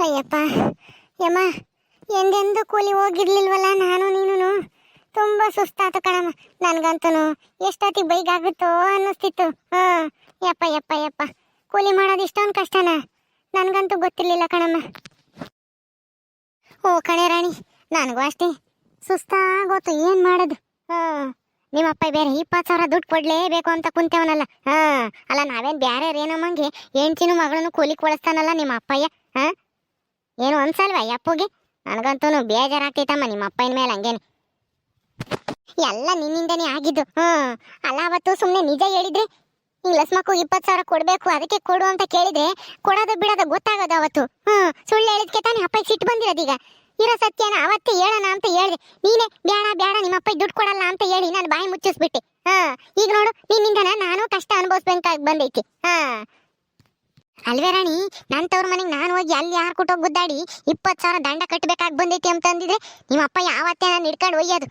ಅಯ್ಯಪ್ಪ ಯಮ್ಮ, ಎಂದೆಂದು ಕೂಲಿ ಹೋಗಿರ್ಲಿಲ್ವಲ್ಲ ನಾನು ನೀನು. ತುಂಬ ಸುಸ್ತಾತು ಕಣಮ್ಮ. ನನಗಂತೂ ಎಷ್ಟೊತ್ತಿಗೆ ಬೈಗಾಗುತ್ತೋ ಅನ್ನಿಸ್ತಿತ್ತು. ಯಪ್ಪ ಯಪ್ಪ ಯಪ್ಪ, ಕೂಲಿ ಮಾಡೋದು ಇಷ್ಟೊಂದು ಕಷ್ಟನಾ? ನನಗಂತೂ ಗೊತ್ತಿರಲಿಲ್ಲ ಕಣಮ್ಮ. ಓ ಕಣೆ ರಾಣಿ, ನನಗೂ ಅಷ್ಟೇ ಸುಸ್ತಾಗೋತು. ಏನು ಮಾಡೋದು? ನಿಮ್ಮಪ್ಪ ಬೇರೆ 20,000 ದುಡ್ಡು ಕೊಡ್ಲೇಬೇಕು ಅಂತ ಕುಂತೇವನಲ್ಲ. ಅಲ್ಲ ನಾವೇನು ಬ್ಯಾರೆ ಏನಮ್ಮಂಗೆ ಹೆಂಡ್ತಿನೂ ಮಗಳನ್ನು ಕೂಲಿ ಕೊಡಿಸ್ತಾನಲ್ಲ ನಿಮ್ಮ ಅಪ್ಪಯ್ಯ. ಏನು ಅನ್ಸಲ್ವ ಅಪ್ಪಗೆ? ನನಗಂತೂ ಬೇಜಾರಾಗ್ತೈತಮ್ಮ ನಿಮ್ಮ ಅಪ್ಪನ ಮೇಲೆ. ಹಂಗೇನೆ ಎಲ್ಲ ನಿನ್ನಿಂದನೇ ಆಗಿದ್ದು. ಅಲ್ಲ ಅವತ್ತು ಸುಮ್ಮನೆ ನಿಜ ಹೇಳಿದ್ರೆ, ಹಿಂಗ್ ಲಸ್ಮಕ್ಕು 20,000 ಕೊಡ್ಬೇಕು ಅದಕ್ಕೆ ಕೊಡು ಅಂತ ಕೇಳಿದ್ರೆ ಕೊಡೋದು ಬಿಡೋದು ಗೊತ್ತಾಗೋದು ಅವತ್ತು. ಸುಳ್ಳು ಹೇಳಿದ್ಕೆ ತಾನೇ ಅಪ್ಪಗೆ ಸಿಟ್ಟು ಬಂದಿರೋದೀಗ. ಇರೋ ಸತ್ಯನ ಅವತ್ತೇ ಹೇಳೋಣ ಅಂತ ಹೇಳಿದೆ. ನೀನೇ ಬೇಡ ಬೇಡ ನಿಮ್ಮ ಅಪ್ಪಗೆ ದುಡ್ಡು ಕೊಡಲ್ಲ ಅಂತ ಹೇಳಿ ನಾನು ಬಾಯಿ ಮುಚ್ಚಿಸ್ಬಿಟ್ಟೆ. ಈಗ ನೋಡು, ನಿನ್ನಿಂದನ ನಾನು ಕಷ್ಟ ಅನುಭವಿಸ್ಬೇಕಾಗಿ ಬಂದೈತಿ. ಅಲ್ವೇ ರಾಣಿ, ನನ್ನ ತವ್ರ ಮನೆಗೆ ನಾನು ಹೋಗಿ ಅಲ್ಲಿ ಯಾರು ಕೊಟ್ಟೋಗಿ ಗುದ್ದಾಡಿ 20,000 ದಂಡ ಕಟ್ಟಬೇಕಾಗಿ ಬಂದೈತಿ ಅಂತ ಅಂದಿದ್ರೆ ನಿಮ್ಮ ಅಪ್ಪ ಯಾವತ್ತೇ ನಾನು ಹಿಡ್ಕೊಂಡು ಒಯ್ಯೋದು.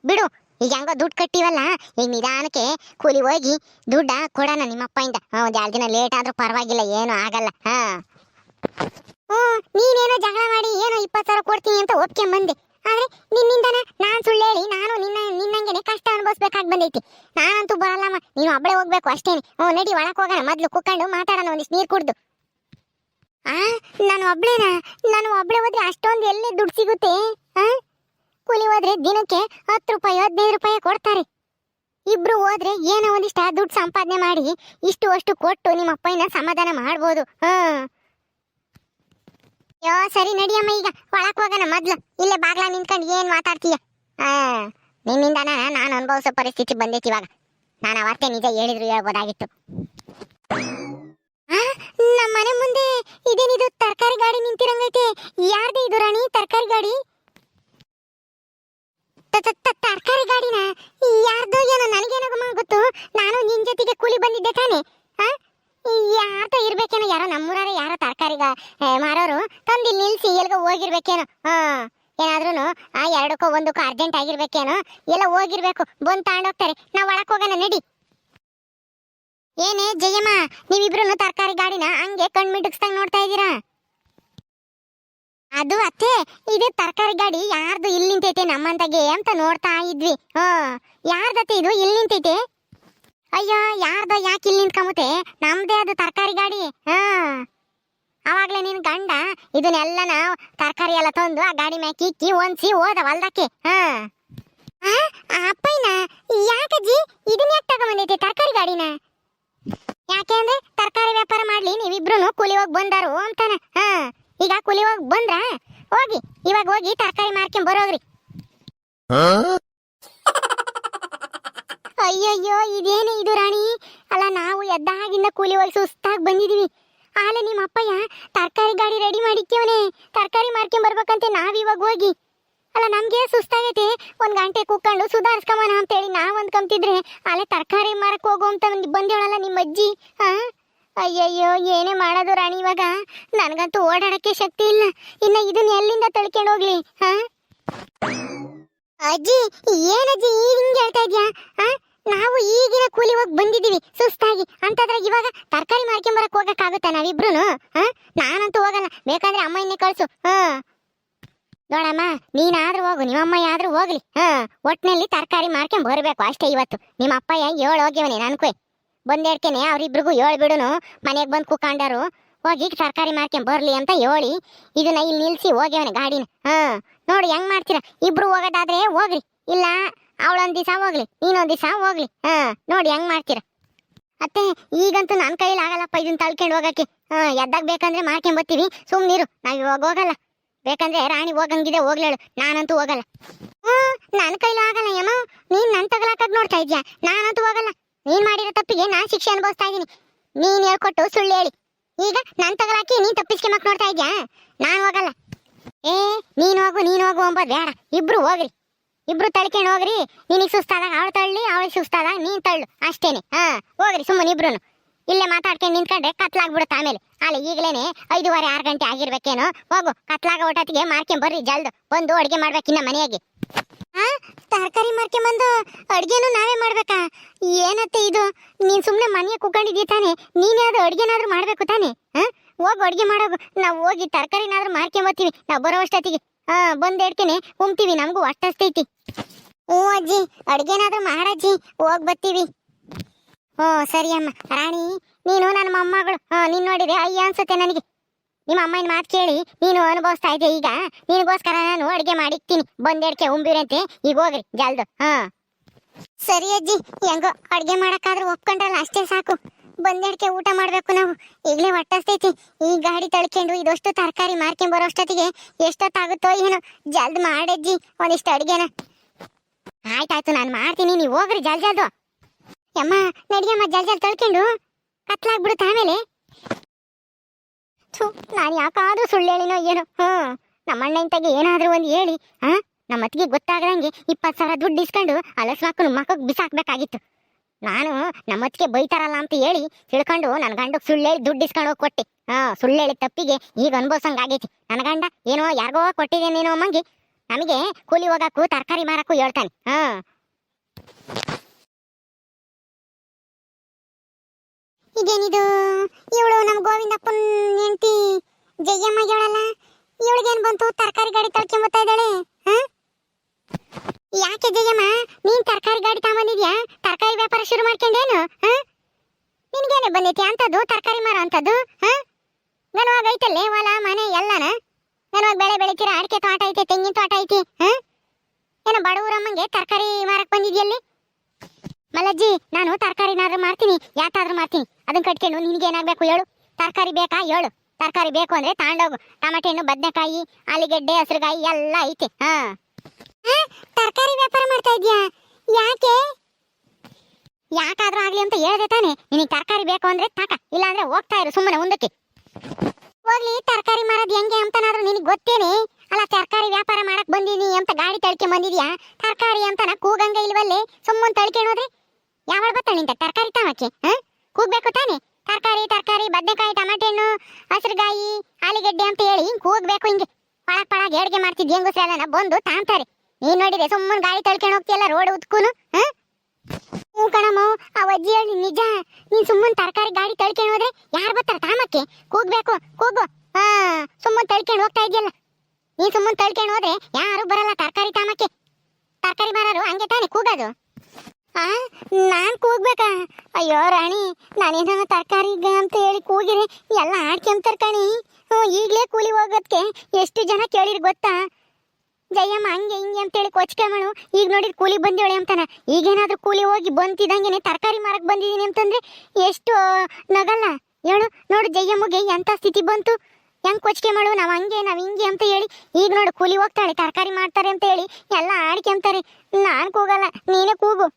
ಬಿಡು, ಈಗ ಹೆಂಗೋ ದುಡ್ಡು ಕಟ್ಟಿವಲ್ಲ, ಈಗ ನಿಧಾನಕ್ಕೆ ಕೂಲಿ ಹೋಗಿ ದುಡ್ಡ ಕೊಡೋಣ ನಿಮ್ಮ ಅಪ್ಪಯಿಂದ. ಒಂದು 2 ದಿನ ಲೇಟ್ ಆದ್ರೂ ಪರವಾಗಿಲ್ಲ, ಏನು ಆಗಲ್ಲ. ನೀನೇನೋ ಜಗಳ ಮಾಡಿ ಏನೋ 20,000 ಕೊಡ್ತೀನಿ ಅಂತ ಒಪ್ಕೊಂಡ್ ಆದ್ರೆ ನಿನ್ನಿಂದನ ನಾನ್ ಸುಳ್ಳು ಹೇಳಿ ನಾನು ನಿನ್ನಂಗೆನೆ ಕಷ್ಟ ಅನುಭವಿಸ್ಬೇಕಾಗಿ ಬಂದೈತಿ. ನಾನಂತೂ ಬರಲ್ಲಮ್ಮ, ನೀನು ಒಬ್ಬಳೆ ಹೋಗ್ಬೇಕು ಅಷ್ಟೇನೆ. ನಡಿ ಒಳಕ್ ಹೋಗೋಣ, ಮೊದ್ಲು ಕುಕ್ಕೊಂಡು ಮಾತಾಡೋಣ, ಒಂದಿಷ್ಟು ನೀರು ಕುಡ್ದು. ನಾನು ಒಬ್ಳೆ ಹೋದ್ರೆ ಅಷ್ಟೊಂದು ಎಲ್ಲಿ ದುಡ್ಡು ಸಿಗುತ್ತೆ? ಕೂಲಿ ಹೋದ್ರೆ ದಿನಕ್ಕೆ 10 ರೂಪಾಯಿ 15 ರೂಪಾಯಿ ಕೊಡ್ತಾರೆ. ಇಬ್ರು ಹೋದ್ರೆ ಏನೋ ಒಂದಿಷ್ಟ ದುಡ್ಡು ಸಂಪಾದನೆ ಮಾಡಿ ಇಷ್ಟು ಅಷ್ಟು ಕೊಟ್ಟು ನಿಮ್ಮ ಅಪ್ಪನ ಸಮಾಧಾನ ಮಾಡ್ಬೋದು. ಯೋ ಸರಿ ನಡಿಯಮ್ಮ, ಈಗ ಒಳಕ್ ಹೋಗೋಣ. ಮೊದ್ಲು ಇಲ್ಲೇ ಬಾಗ್ಲ ನಿಂತ್ಕೊಂಡು ಏನ್ ಮಾತಾಡ್ತೀಯ? ನಿನ್ನಿಂದಾನ ನಾನು ಅನುಭವಿಸೋ ಪರಿಸ್ಥಿತಿ ಬಂದೈತಿ ಇವಾಗ. ನಾನು ಅವತ್ತೇ ನಿಜ ಹೇಳಿದ್ರು ಹೇಳ್ಬೋದಾಗಿತ್ತು. ನಮ್ಮ ಮನೆ ಮುಂದೆ ಇದೇನಿದು ತರಕಾರಿ ಗಾಡಿ ನಿಂತಿರಂಗೈತೆ? ಯಾರ್ದು ಇದು ರಾಣಿ ತರಕಾರಿ ಗಾಡಿ? ತರಕಾರಿ ಗಾಡಿನ ಯಾರ್ದು ಏನೋ ನನಗೇನೋ ಗೊತ್ತು. ನಾನು ನಿನ್ ಜೊತೆಗೆ ಕೂಲಿ ಬಂದಿದ್ದೆ ತಾನೆ. ಯಾರ್ದೋ ಇರ್ಬೇಕೇನೋ, ಯಾರೋ ನಮ್ಮೂರೇ ಯಾರೋ ತರಕಾರಿ ಮಾರೋರು ತಂದು ನಿಲ್ಸಿ ಎಲ್ಗ ಹೋಗಿರ್ಬೇಕೇನೋ. ಏನಾದ್ರೂ 2ಕ್ಕೋ 1ಕ್ಕೋ ಅರ್ಜೆಂಟ್ ಆಗಿರ್ಬೇಕೇನೋ, ಎಲ್ಲ ಹೋಗಿರ್ಬೇಕು. ಬಂದು ತಗೊಂಡೋಗ್ತಾರೆ. ನಾವು ಒಳಕ್ ಹೋಗೋಣ ನಡಿ. ಏನೇ ಜಯಮ್ಮ, ನೀವಿಬ್ರು ತರಕಾರಿ ಗಾಡಿನ ಹಂಗೆ ಕಣ್ಮಿಟಕ್ಸ್ದಂಗ್ ನೋಡ್ತಾ ಇದ್ದೀರಾ? ಅದು ಅತ್ತೆ, ಇದು ತರಕಾರಿ ಗಾಡಿ ಯಾರ್ದು ಇಲ್ಲಿ ನಿಂತೈತೆ ನಮ್ಮಂತಗೆ ಅಂತ ನೋಡ್ತಾ ಇದ್ವಿ. ಯಾರ್ದತ್ತೆ ಇದು ಇಲ್ಲಿ ನಿಂತೈತೆ? ಅಯ್ಯೋ ಯಾರ್ದ ಯಾಕೆ ಇಲ್ಲಿ ನಿಂತ್ಕೊಂಬತ್ತೆ? ನಮ್ದೇ ಅದು ತರಕಾರಿ ಗಾಡಿ. ಅವಾಗ್ಲೇ ನಿನ್ ಗಂಡ ಇದನ್ನೆಲ್ಲ ತರಕಾರಿ ಎಲ್ಲ ತಂದು ಆ ಗಾಡಿ ಮ್ಯಾಕಿ ಇಕ್ಕಿ ಒನ್ಸಿ ಹೋದ ಹೊಲ್ದಕ್ಕೆ. ಅಪ್ಪಯ್ಯನ ಯಾಕಜ್ಜಿ ಇದನ್ನ ಯಾಕೆ ತಗೊಂಬಂದೈತೆ ತರಕಾರಿ ಗಾಡಿನ? ಯಾಕೆ ಅಂದ್ರೆ ತರಕಾರಿ ವ್ಯಾಪಾರ ಮಾಡ್ಲಿ ನೀವಿಬ್ರು ಕೂಲಿ ಹೋಗಿ ಬಂದಾರು ಅಂತಾನ. ಈಗ ಕೂಲಿ ಹೋಗಿ ಬಂದ್ರ ಹೋಗಿ, ಇವಾಗ ಹೋಗಿ ತರಕಾರಿ ಮಾರ್ಕೊಂಡ್ ಬರೋಗ್ರಿ. ಅಯ್ಯಯ್ಯೋ ಇದೇನೇ ಇದು ರಾಣಿ? ಅಲ್ಲ ನಾವು ಎದ್ದಾಗಿಂದ ಕೂಲಿ ಹೋಗಿ ಸುಸ್ತಾಗಿ ಬಂದಿದೀವಿ. ಆಲೆ ನಿಮ್ಮ ಅಪ್ಪಯ್ಯ ತರಕಾರಿ ಗಾಡಿ ರೆಡಿ ಮಾಡಿಕ್ಯವನೆ, ತರಕಾರಿ ಮಾರ್ಕೊಂಡ್ ಬರ್ಬೇಕಂತೆ ನಾವಿವಾಗ ಹೋಗಿ. ಅಲ್ಲ ನಮ್ಗೆ ಸುಸ್ತಾಗೈತೆ, 1 ಗಂಟೆ ಕೂತ್ಕೊಂಡು ಸುಧಾರಿಸ್ಕೊಂಬನ ಅಂತೇಳಿ ನಾವ್ ಅಂದ್ಕೊಂತಿದ್ರೆ ಆಲೆ ತರಕಾರಿ ಮಾರಕ್ ಹೋಗು ಅಂತ ಬಂದೇವಳಲ್ಲ ನಿಮ್ಮ ಅಜ್ಜಿ. ಅಯ್ಯಯ್ಯೋ ಏನೇ ಮಾಡೋದು ರಾಣಿ ಇವಾಗ? ನನ್ಗಂತೂ ಓಡಾಡಕ್ಕೆ ಶಕ್ತಿ ಇಲ್ಲ. ಇನ್ನ ಇದನ್ನ ಎಲ್ಲಿಂದ ತಳ್ಕೊಂಡು ಹೋಗ್ಲಿ? ಅಜ್ಜಿ ಏನಜ್ಜಿ ಈಗ ಹಿಂಗೆ ಹೇಳ್ತಾ ಇದ್ಯಾ? ನಾವು ಈಗಿನ ಕೂಲಿ ಹೋಗಿ ಬಂದಿದ್ದೀವಿ ಸುಸ್ತಾಗಿ, ಅಂತದ್ರಾಗ ಇವಾಗ ತರಕಾರಿ ಮಾರ್ಕೊಂಬರಕ್ ಹೋಗಕ್ಕಾಗುತ್ತಾ ನಾವಿಬ್ರು? ನಾನಂತೂ ಹೋಗಲ್ಲ, ಬೇಕಾದ್ರೆ ಅಮ್ಮನ್ನೇ ಕಳ್ಸು. ನೋಡಮ್ಮ, ನೀನಾದ್ರೂ ಹೋಗು, ನಿಮ್ಮಮ್ಮ ಆದ್ರೂ ಹೋಗ್ಲಿ. ಒಟ್ನಲ್ಲಿ ತರಕಾರಿ ಮಾರ್ಕೊಂಡ್ ಬರ್ಬೇಕು ಅಷ್ಟೇ ಇವತ್ತು. ನಿಮ್ಮ ಅಪ್ಪಯ್ಯ 7 ಹೋಗ್ಯವನೇ ನನ್ಕುವೆ ಬಂದೇಡ್ಕೆನೆ. ಅವ್ರಿಬ್ರಿಗೂ 7 ಬಿಡುನು, ಮನೆಗೆ ಬಂದು ಕೂಕೊಂಡಾರು ಹೋಗಿ ತರಕಾರಿ ಮಾರ್ಕೊಂಡ್ ಬರ್ಲಿ ಅಂತ ಹೇಳಿ ಇದನ್ನ ಇಲ್ಲಿ ನಿಲ್ಸಿ ಹೋಗ್ಯವನೆ ಗಾಡಿನ. ನೋಡಿ ಹೆಂಗ್ ಮಾಡ್ತೀರಾ? ಇಬ್ರು ಹೋಗೋದಾದ್ರೆ ಹೋಗ್ರಿ, ಇಲ್ಲ ಅವಳೊಂದ್ ದಿವಸ ಹೋಗ್ಲಿ, ನೀನೊಂದ್ ದಿವಸ ಹೋಗ್ಲಿ. ನೋಡಿ ಹೆಂಗ್ ಮಾಡ್ತೀರಾ? ಅತ್ತೆ ಈಗಂತೂ ನನ್ನ ಕೈಲಿ ಆಗಲ್ಲಪ್ಪ ಇದನ್ನ ತಳ್ಕೊಂಡು ಹೋಗಕ್ಕೆ. ಎದ್ದಾಗ ಬೇಕಂದ್ರೆ ಮಾರ್ಕೊಂಡ್ ಬರ್ತೀವಿ, ಸುಮ್ನಿರು. ನಾವ್ ಇವಾಗ ಹೋಗಲ್ಲ, ಬೇಕಂದ್ರೆ ರಾಣಿ ಹೋಗಂಗಿದೆ ಹೋಗ್ಲೇಳು, ನಾನಂತೂ ಹೋಗಲ್ಲ. ನನ್ನ ಕೈಲೂ ಆಗಲ್ಲ ಯಮ್ಮ, ನೀನ್ ನನ್ ತಗಲಾಕಕ್ ನೋಡ್ತಾ ಇದ್ಯಾ? ನಾನಂತೂ ಹೋಗಲ್ಲ. ನೀನ್ ಮಾಡಿರೋ ತಪ್ಪಿಗೆ ನಾನ್ ಶಿಕ್ಷೆ ಅನುಭವಿಸ್ತಾ ಇದೀನಿ. ನೀನ್ ಹೇಳ್ಕೊಟ್ಟು ಸುಳ್ಳು ಹೇಳಿ ಈಗ ನನ್ ತಗಲಾಕಿ ನೀನ್ ತಪ್ಪಿಸ್ಕೊಂಬಕ್ ನೋಡ್ತಾ ಇದ್ಯಾ? ನಾನ್ ಹೋಗಲ್ಲ. ನೀನ್ ಹೋಗು ಅಂಬೋದು ಬೇಡ, ಇಬ್ರು ಹೋಗ್ರಿ, ಇಬ್ರು ತಳ್ಕೊಂಡು ಹೋಗ್ರಿ. ನಿನಗ್ ಸುಸ್ತಾದಾಗ ಅವಳು ತಳ್ಳಿ, ಅವಳಿಗೆ ಸುಸ್ತಾದಾಗ ನೀನ್ ತಳ್ಳು ಅಷ್ಟೇನೆ. ಹೋಗ್ರಿ ಸುಮ್ಮನೆ ಇಬ್ರು. ಇಲ್ಲೇ ಮಾತಾಡ್ಕೊಂಡು ನಿಂತ್ಕೊಂಡ್ರೆ ಕತ್ಲಾಗ್ಬಿಡುತ್ತೆ ಆಮೇಲೆ. ಅಲ್ಲಿ ಈಗಲೇನೆ 5:15 6 ಗಂಟೆ ಆಗಿರ್ಬೇಕೇನೋ. ಹೋಗು, ಕತ್ಲಾಗ ಒಟ್ಟೊತ್ತಿಗೆ ಮಾರ್ಕೊಂಡ್ ಬರ್ರಿ ಜಲ್ದು. ಬಂದು ಅಡ್ಗೆ ಮಾಡ್ಬೇಕಿನ್ನ ಮನೆಯಾಗೆ. ತರಕಾರಿ ಮಾರ್ಕೊಂಬಂದು ಅಡ್ಗೆನೂ ನಾವೇ ಮಾಡ್ಬೇಕಾ? ಏನತ್ತೆ ಇದು? ನೀನ್ ಸುಮ್ನೆ ಮನೆಯ ಕುತ್ಕೊಂಡಿದ್ದೀ ತಾನೆ, ನೀನೇ ಅದು ಅಡ್ಗೆನಾದ್ರೂ ಮಾಡ್ಬೇಕು ತಾನೆ. ಹೋಗಿ ಅಡ್ಗೆ ಮಾಡೋಗು. ನಾವು ಹೋಗಿ ತರಕಾರಿನಾದ್ರೂ ಮಾರ್ಕೊಂಬತ್ತೀವಿ. ನಾವು ಬರೋ ಅಷ್ಟೊತ್ತಿಗೆ ಬಂದ್ ಎಡ್ಕೆನೆ ಉಮ್ತೀವಿ, ನಮಗೂ ಹೊಟ್ಟಸ್ತೈತಿ. ಹ್ಞೂ ಅಜ್ಜಿ, ಅಡ್ಗೆನಾದ್ರೂ ಮಾಡಜ್ಜಿ, ಹೋಗಿ ಬರ್ತೀವಿ. ಸರಿ ಅಮ್ಮ. ರಾಣಿ, ನೀನು ನನ್ನ ಮೊಮ್ಮಗಳು. ನೀನು ನೋಡಿದ್ರೆ ಅಯ್ಯ ಅನ್ಸುತ್ತೆ ನನಗೆ. ನಿಮ್ಮ ಅಮ್ಮನ ಮಾತು ಕೇಳಿ ನೀನು ಅನುಭವಿಸ್ತಾ ಇದ್ದೆ. ಈಗ ನಿನಗೋಸ್ಕರ ನಾನು ಅಡುಗೆ ಮಾಡಿಕ್ತೀನಿ, ಬಂದೆಡ್ಕೆ ಉಂಬಿರಂತೆ. ಈಗ ಹೋಗ್ರಿ ಜಲ್ದು. ಸರಿ ಅಜ್ಜಿ, ಹೆಂಗೋ ಅಡುಗೆ ಮಾಡೋಕ್ಕಾದ್ರೂ ಒಪ್ಕೊಂಡ್ರಲ್ಲ, ಅಷ್ಟೇ ಸಾಕು. ಬಂದೆಡ್ಕೆ ಊಟ ಮಾಡಬೇಕು ನಾವು. ಈಗಲೇ ಹೊಟ್ಟಸ್ತೈತಿ. ಈ ಗಾಡಿ ತಳ್ಕೊಂಡು ಇದಷ್ಟು ತರಕಾರಿ ಮಾರ್ಕೊಂಬರೋ ಅಷ್ಟೊತ್ತಿಗೆ ಎಷ್ಟೊತ್ತಾಗುತ್ತೋ ಏನೋ. ಜಲ್ದು ಮಾಡಜ್ಜಿ ಒಂದಿಷ್ಟು ಅಡುಗೆನ. ಆಯ್ತಾಯ್ತು, ನಾನು ಮಾಡ್ತೀನಿ, ನೀವು ಹೋಗ್ರಿ ಜಲ್ದು. ಅಮ್ಮ ನಡಿಯಮ್ಮ, ಜಲ್ದು ತಳ್ಕೊಂಡು ಕತ್ಲಾಗ್ಬಿಡುತ್ತೆ ಆಮೇಲೆ. ನಾನು ಯಾಕಾದ್ರೂ ಸುಳ್ಳು ಹೇಳಿನೋ ಏನೋ. ನಮ್ಮ ಅಣ್ಣ ಇಂತಾಗೆ ಏನಾದ್ರೂ ಒಂದು ಹೇಳಿ ನಮ್ಮ ಅತ್ತಿಗೆ ಗೊತ್ತಾಗದಂಗೆ 20,000 ದುಡ್ಡು ಇಸ್ಕೊಂಡು ಅಲಸ್ವಾಕನು ಮಕ್ಕಕ್ಕೆ ಬಿಸಾಕ್ಬೇಕಾಗಿತ್ತು. ನಾನು ನಮ್ಮ ಅತ್ತಿಗೆ ಬೈತಾರಲ್ಲ ಅಂತ ಹೇಳಿ ತಿಳ್ಕೊಂಡು ನನ್ನ ಗಂಡಕ್ಕೆ ಸುಳ್ಳು ಹೇಳಿ ದುಡ್ಡು ಇಸ್ಕೊಂಡು ಹೋಗಿ ಕೊಟ್ಟೆ. ಸುಳ್ಳು ಹೇಳಿ ತಪ್ಪಿಗೆ ಈಗ ಅನ್ಭವಿಸಂಗಾಗೈತಿ. ನನ್ನ ಗಂಡ ಏನೋ ಯಾರಿಗೋ ಕೊಟ್ಟಿದ್ದೇನೇನೋ ಮಂಗಿ ನಮಗೆ ಕೂಲಿ ಹೋಗಕ್ಕೂ ತರಕಾರಿ ಮಾರಕ್ಕೂ ಹೇಳ್ತಾನೆ. ಇದೇನಿದು, ಇವಳು ನಮ್ಮ ಗೋವಿಂದಪ್ಪನ ಹೆಂಡತಿ ಜಯ್ಯಮ್ಮ ಹೇಳಲ್ಲ. ಇವಳಿಗೇನು ಬಂತು, ತರಕಾರಿ ಗಾಡಿ ತಳ್ಕೊಂಬತ್ತಾ ಇದ್ದಾಳೆ. ಯಾಕೆ ಜಯ್ಯಮ್ಮ, ನೀನ್ ತರಕಾರಿ ಗಾಡಿ ತಗೊಂಬಂದಿದ್ಯಾ? ತರಕಾರಿ ವ್ಯಾಪಾರ ಶುರು ಮಾಡ್ಕೊಂಡೇನು? ನಿನ್ಗೇನೆ ಬಂದೈತಿ ಅಂತದ್ದು ತರಕಾರಿ ಮಾರ ಅಂತದ್ದು? ನನವಾಗ ಐತಲ್ಲೇ ಹೊಲ ಮನೆ ಎಲ್ಲನ. ನನವಾಗ ಬೆಳೆ ಬೆಳಿತೀರ, ಅಡಿಕೆ ತೋಟ ಐತೆ, ತೆಂಗಿನ ತೋಟ ಐತಿ. ಏನೋ ಬಡವರಮ್ಮಂಗೆ ತರಕಾರಿ ಮಾರಕ್ ಬಂದಿದ್ಯಲ್ಲಿ? ಮಲ್ಲಜ್ಜಿ, ನಾನು ತರಕಾರಿನಾದ್ರೂ ಮಾಡ್ತೀನಿ, ಯಾತಾದ್ರೂ ಮಾಡ್ತೀನಿ. ಅದನ್ನ ಕಟ್ಕೊಂಡು ನಿನಗೇನಾಗಬೇಕು ಹೇಳು? ತರಕಾರಿ ಬೇಕಾ ಹೇಳು? ತರಕಾರಿ ಬೇಕು ಅಂದ್ರೆ ತಾಂಡೋಗು. ಟಮಾಟೆ ಹಣ್ಣು, ಬದನೆಕಾಯಿ, ಆಲೂಗೆಡ್ಡೆ, ಹಸಿರುಗಾಯಿ ಎಲ್ಲ ಐತೆ. ತರಕಾರಿ ವ್ಯಾಪಾರ ಮಾಡ್ತಾ ಇದ್ಯಾ? ಯಾಕೆ? ಯಾಕಾದ್ರೂ ಆಗ್ಲಿ ಅಂತ ಹೇಳ್ದೆ ತಾನೆ. ನಿನಗೆ ತರಕಾರಿ ಬೇಕು ಅಂದ್ರೆ ತಾಕ, ಇಲ್ಲ ಅಂದ್ರೆ ಹೋಗ್ತಾ ಇರು ಸುಮ್ಮನೆ ಮುಂದಕ್ಕೆ. ಹೋಗ್ಲಿ, ತರಕಾರಿ ಮಾರೋದು ಹೆಂಗೆ ಅಂತನಾದ್ರೂ ನಿನಗೆ ಗೊತ್ತೇನೆ? ಅಲ್ಲ, ತರಕಾರಿ ವ್ಯಾಪಾರ ಮಾಡಕ್ ಬಂದಿನಿ ಅಂತ ಗಾಡಿ ತಳ್ಕೊಂಡ್ ಬಂದಿದ್ಯಾ? ತರಕಾರಿ ಅಂತ ಕೂಗಂಗ ಇಲ್ವಲ್ಲೇ? ಸುಮ್ಮನೆ ತಳ್ಕೊಂಡೋದ್ರೆ ಯಾವಾಗ ಬರ್ತಾಳೆ ನಿಂತ ತರಕಾರಿ ತಾಮಕ್ಕೆ? ಕೂಗ್ಬೇಕು ತಾನೆ. ತರಕಾರಿ ತರಕಾರಿ, ಬದನೆಕಾಯಿ, ಟಮಾಟೆ ಹಣ್ಣು, ಹಸಿರುಗಾಯಿ, ಆಲೂಗೆಡ್ಡೆ ಅಂತ ಹೇಳಿ ಹಿಂಗ್ ಕೂಗ್ಬೇಕು. ಹಿಂಗೆ ಪಳಗ್ ಅಡ್ಗೆ ಮಾಡ್ತಿದ್ಯ ಹೆಂಗಸ್ರೆಲ್ಲ ಬಂದು ತಾಂತಾರೆ. ನೀನ್ ನೋಡಿದೆ ಸುಮ್ಮನೆ ಗಾಡಿ ತಳ್ಕೊಂಡು ಹೋಗ್ತಿಯಲ್ಲ ರೋಡ್ ಉತ್ಕೂನು. ಹ್ಞೂ ಕಣಮ್ಮ, ಆ ಅಜ್ಜಿ ಹೇಳಿ ನಿಜ. ನೀನ್ ಸುಮ್ಮನೆ ತರಕಾರಿ ಗಾಡಿ ತಳ್ಕೊಂಡು ಹೋದ್ರೆ ಯಾರು ಬರ್ತಾರ ತಾಮಕ್ಕೆ? ಕೂಗ್ಬೇಕು, ಕೂಗು. ಸುಮ್ಮನೆ ತಳ್ಕೊಂಡು ಹೋಗ್ತಾ ಇದೆಯಲ್ಲ, ನೀನ್ ಸುಮ್ಮನೆ ತಳ್ಕೊಂಡು ಹೋದ್ರೆ ಯಾರು ಬರಲ್ಲ ತರಕಾರಿ ತಾಮಕ್ಕೆ. ತರಕಾರಿ ಮಾರರು ಹಂಗೆ ತಾನೆ ಕೂಗೋದು. ನಾನ್ ಕೂಗ್ಬೇಕಾ? ಅಯ್ಯೋ ರಾಣಿ, ನಾನೇನ ತರಕಾರಿ ಅಂತ ಹೇಳಿ ಕೂಗಿರಿ ಎಲ್ಲ ಆಡ್ಕೊಂತಾರ ಕಣಿ. ಈಗಲೇ ಕೂಲಿ ಹೋಗೋದಕ್ಕೆ ಎಷ್ಟು ಜನ ಕೇಳಿರಿ ಗೊತ್ತಾ? ಜಯಮ್ಮ ಹಂಗೆ ಹಿಂಗೆ ಅಂತೇಳಿ ಕೊಚ್ಕೆಮಳು. ಈಗ ನೋಡಿದ್ರೆ ಕೂಲಿ ಬಂದಿವಳೆ ಅಂತಾನ. ಈಗೇನಾದ್ರೂ ಕೂಲಿ ಹೋಗಿ ಬಂತಿದ್ದಂಗೆನೆ ತರಕಾರಿ ಮಾರಕ್ ಬಂದಿದ್ದೀನಿ ಅಂತಂದ್ರೆ ಎಷ್ಟು ನಗಲ್ಲ ಹೇಳು? ನೋಡು ಜಯಮ್ಮಗೆ ಎಂತ ಸ್ಥಿತಿ ಬಂತು. ಹೆಂಗ್ ಕೊಚ್ಕೆಮಳು, ನಾವ್ ಹಂಗೆ ನಾವ್ ಹಿಂಗೆ ಅಂತ ಹೇಳಿ. ಈಗ ನೋಡು ಕೂಲಿ ಹೋಗ್ತಾಳೆ, ತರಕಾರಿ ಮಾಡ್ತಾರೆ ಅಂತ ಹೇಳಿ ಎಲ್ಲ ಆಡ್ಕೊಂತಾರೆ. ನಾನ್ ಕೂಗಲ್ಲ, ನೀನೇ ಕೂಗು.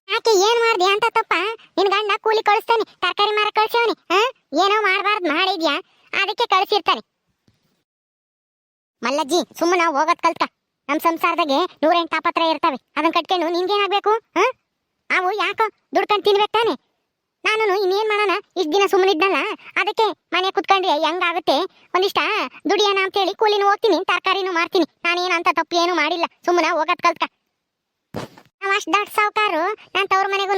ಯಾಕೆ, ಏನ್ ಮಾಡ್ದೆ ಅಂತ ತಪ್ಪ? ನಿನ್ ಗಂಡ ಕೂಲಿ ಕಳಿಸ್ತಾನೆ, ತರಕಾರಿ ಮಾರ ಕಳ್ಸವನಿ. ಏನೋ ಮಾಡಬಾರ್ದು ಮಾಡಿದ್ಯಾ, ಅದಕ್ಕೆ ಕಳ್ಸಿರ್ತಾನೆ. ಮಲ್ಲಜ್ಜಿ, ಸುಮ್ಮನೆ ನಾವು ಹೋಗೋದ್ ಕಲ್ತ್ಕ. ನಮ್ ಸಂಸಾರದಾಗೆ 108 ತಾಪತ್ರ ಇರ್ತವೆ. ಅದನ್ನ ಕಟ್ಕೊಂಡು ನಿನ್ಗೇನಾಗ್ಬೇಕು? ಅವು ಯಾಕೋ ದುಡ್ಕೊಂಡು ತಿನ್ಬೇಕು ತಾನೆ. ನಾನು ಇನ್ನೇನ್ ಮಾಡೋಣ, ಇಷ್ಟ ದಿನ ಸುಮ್ಮನಿದ್ನಲ್ಲ, ಅದಕ್ಕೆ ಮನೆ ಕುತ್ಕೊಂಡ್ರೆ ಹೆಂಗಾಗುತ್ತೆ, ಒಂದಿಷ್ಟ ದುಡಿಯೋಣ ಅಂತೇಳಿ ಕೂಲಿನೂ ಹೋಗ್ತೀನಿ, ತರಕಾರಿನೂ ಮಾರ್ತೀನಿ. ನಾನೇನಂತ ತಪ್ಪು ಏನು ಮಾಡಿಲ್ಲ, ಸುಮ್ಮನೆ ಹೋಗೋದ್ ಕಲ್ತ್ಕ. ನಾವು ಅಷ್ಟು ದೊಡ್ಡ ಸಾವುಕಾರು, ನಾನು ತವ್ರ ಮನೆಗೂ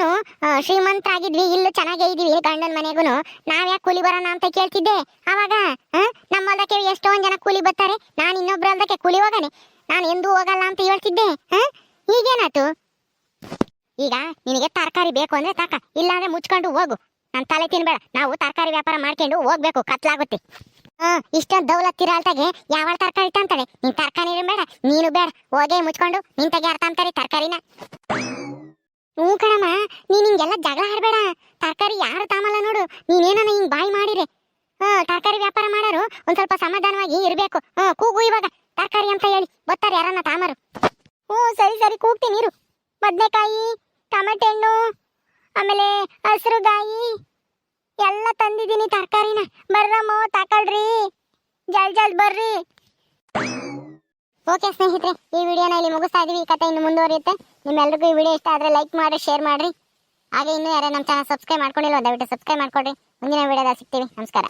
ಶ್ರೀಮಂತರಾಗಿದ್ವಿ, ಇಲ್ಲೂ ಚೆನ್ನಾಗೇ ಇದೀವಿ. ಗಂಡನ ಮನೆಗೂ ನಾವ್ಯಾಕೆ ಕೂಲಿ ಬರೋಣ ಅಂತ ಕೇಳ್ತಿದ್ದೆ. ಅವಾಗ ನಮ್ಮ ಹೊಲಕ್ಕೆ ಎಷ್ಟೊಂದು ಜನ ಕೂಲಿ ಬರ್ತಾರೆ, ನಾನು ಇನ್ನೊಬ್ರ ಹೊಲದಕ್ಕೆ ಕೂಲಿ ಹೋಗಾನೆ, ನಾನು ಎಂದೂ ಹೋಗಲ್ಲ ಅಂತ ಹೇಳ್ತಿದ್ದೆ. ಈಗೇನಾಯ್ತು? ಈಗ ನಿನಗೆ ತರಕಾರಿ ಬೇಕು ಅಂದ್ರೆ ತಾಕ, ಇಲ್ಲಾಂದ್ರೆ ಮುಚ್ಕೊಂಡು ಹೋಗು. ನನ್ನ ತಲೆ ತಿನ್ಬೇಡ. ನಾವು ತರಕಾರಿ ವ್ಯಾಪಾರ ಮಾಡ್ಕೊಂಡು ಹೋಗ್ಬೇಕು, ಕತ್ಲಾಗುತ್ತೆ. ಇಷ್ಟೊಂದು ದೌಲತ್ತಿರಲ್ತಾಗೆ ಯಾವ ತರಕಾರಿ ತಂತಾಳೆ? ನೀನ್ ತರಕಾರಿ ಬೇಡ, ನೀನು ಬೇಡ, ಹೋಗೇ ಮುಚ್ಕೊಂಡು ನಿಂತಾಗೆ ಯಾರು ತಂತಾರೆ ತರಕಾರಿನ? ಹ್ಞೂ ಕಣಮ್ಮ, ನೀನ್ ಹಿಂಗೆಲ್ಲ ಜಗಳ ಆಡ್ಬೇಡ. ತರಕಾರಿ ಯಾರು ತಾಮಲ್ಲ ನೋಡು. ನೀನೇನ ಹಿಂಗ್ ಬಾಯಿ ಮಾಡಿರೆ ತರಕಾರಿ ವ್ಯಾಪಾರ ಮಾಡೋರು ಒಂದ್ ಸ್ವಲ್ಪ ಸಮಾಧಾನವಾಗಿ ಇರ್ಬೇಕು. ಕೂಗು ಇವಾಗ ತರಕಾರಿ ಅಂತ ಹೇಳಿ ಬರ್ತಾರೆ ಯಾರನ್ನ ತಾಮರು. ಸರಿ ಸರಿ, ಕೂಗ್ತೀನಿ ಇರು. ಬದನೆಕಾಯಿ, ಟಮಾಟೆ ಹಣ್ಣು, ಆಮೇಲೆ ಹಸಿರುಗಾಯಿ ಎಲ್ಲ ತಂದಿದ್ದೀನಿ ತರಕಾರಿನ. ಬರ್ರಮ್ಮ ತಗೊಳ್ರಿ, ಜಲ್ದಿ ಬರ್ರಿ. ಓಕೆ ಸ್ನೇಹಿತರೆ, ಈ ವಿಡಿಯೋನ ಇಲ್ಲಿ ಮುಗಿಸ್ತಾ ಇದೀವಿ. ಈ ಕಥೆ ಇನ್ನು ಮುಂದುವರಿಯುತ್ತೆ. ನಿಮ್ಮೆಲ್ರಿಗೂ ಈ ವಿಡಿಯೋ ಇಷ್ಟ ಆದ್ರೆ ಲೈಕ್ ಮಾಡಿ, ಶೇರ್ ಮಾಡ್ರಿ. ಹಾಗೆ ಇನ್ನೂ ಯಾರು ನಮ್ಮ ಚಾನಲ್ ಸಬ್ಸ್ಕ್ರೈಬ್ ಮಾಡ್ಕೊಂಡಿಲ್ಲ, ದಯವಿಟ್ಟು ಸಬ್ಸ್ಕ್ರೈಬ್ ಮಾಡ್ಕೊಡ್ರಿ. ಮುಂದಿನ ವಿಡಿಯೋದಲ್ಲಿ ಸಿಗ್ತೀವಿ. ನಮಸ್ಕಾರ.